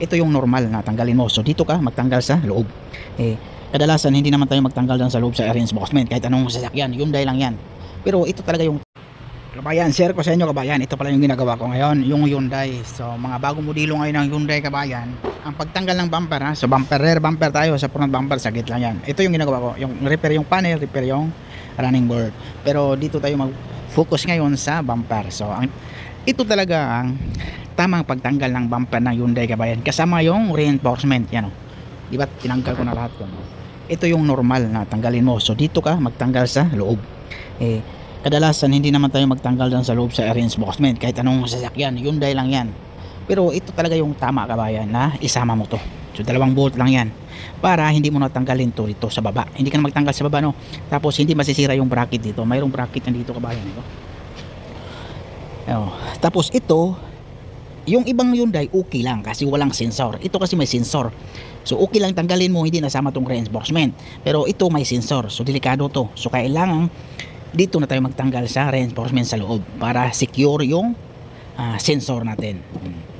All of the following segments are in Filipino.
Ito yung normal na tanggalin mo. So dito ka magtanggal sa loob. Kadalasan hindi naman tayo magtanggal dyan sa loob sa reinforcement kahit anong sasakyan, Hyundai lang yan. Pero ito talaga yung kabayan, share ko sa inyo kabayan, ito pala yung ginagawa ko ngayon, yung Hyundai. So mga bagong modelo ngayon ng Hyundai kabayan, ang pagtanggal ng bumper ha, so bumper, rear bumper tayo, sa front bumper, saglit lang yan. Ito yung ginagawa ko, yung repair yung panel, repair yung running board. Pero dito tayo mag-focus ngayon sa bumper. So ito talaga ang tamang pagtanggal ng bumper ng Hyundai kabayan, kasama yung reinforcement yan o. Diba tinanggal ko na lahat ko. Ito yung normal na tanggalin mo. So dito ka magtanggal sa loob. Kadalasan hindi naman tayo magtanggal dyan sa loob sa reinforcement kahit anong sasakyan, Hyundai lang yan. Pero ito talaga yung tama kabayan na isama mo to. So dalawang bolt lang yan para hindi mo natanggalin to dito sa baba. Hindi ka na magtanggal sa baba no. Tapos hindi masisira yung bracket dito. Mayroong bracket na dito kabayan ito. Tapos ito, yung ibang Hyundai okay lang kasi walang sensor. Ito kasi may sensor. So okay lang tanggalin mo, hindi nasama tong reinforcement. Pero ito may sensor. So delikado to. So kailangan dito na tayo magtanggal sa reinforcement sa loob para secure yung sensor natin.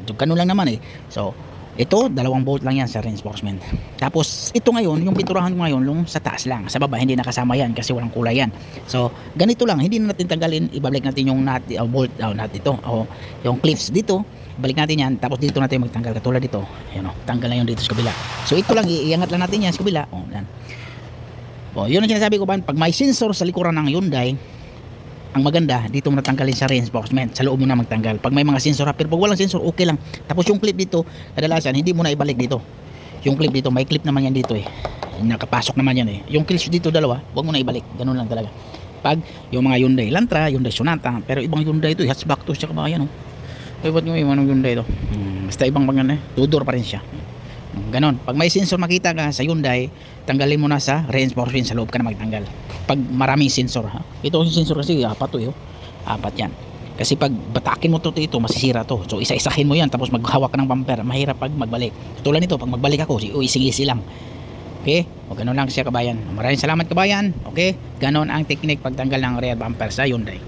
So ganun lang naman eh. So ito, dalawang bolt lang yan sa reinforcement. Tapos ito ngayon, yung pinturahan ko ngayon, yung sa taas lang, sa baba hindi nakasama yan kasi walang kulay yan. So ganito lang, hindi na natin tanggalin, ibabalik natin yung nut, bolt, nut ito, o yung clips dito, balik natin yan, tapos dito natin magtanggal katulad dito. Ayan o, tanggal na yung dito sa kabila. So ito lang, iangat lang natin yan sa kabila. O, yan. O, yun ang sinasabi ko ba, pag may sensor sa likuran ng Hyundai, ang maganda, dito mo natanggalin sa reinforcement, sa loob mo na magtanggal. Pag may mga sensor, pero pag walang sensor, okay lang. Tapos yung clip dito, kadalasan, hindi mo na ibalik dito. Yung clip dito, may clip naman yan dito eh. Nakapasok naman yan eh. Yung clips dito dalawa, huwag mo na ibalik. Ganun lang talaga. Pag yung mga Hyundai Elantra, Hyundai Sonata, pero ibang Hyundai ito, hatchback to siya kabayan oh. Ay, ba't yung ibang Hyundai ito? Basta ibang mga two-door pa rin siya. Ganon. Pag may sensor makita ka sa Hyundai, tanggalin mo na sa reinforcement, sa loob ka na magtanggal. Pag maraming sensor ha. Ito yung sensor kasi apat to eh. Apat yan. Kasi pag batakin mo to ito, masisira to. So isa-isahin mo yan tapos maghawak ka ng bumper. Mahirap pag magbalik. Tulad nito, pag magbalik ako, ising-isi lang. Okay? O ganon lang siya kabayan. Maraming salamat kabayan. Okay? Ganon ang technique pagtanggal ng rear bumper sa Hyundai.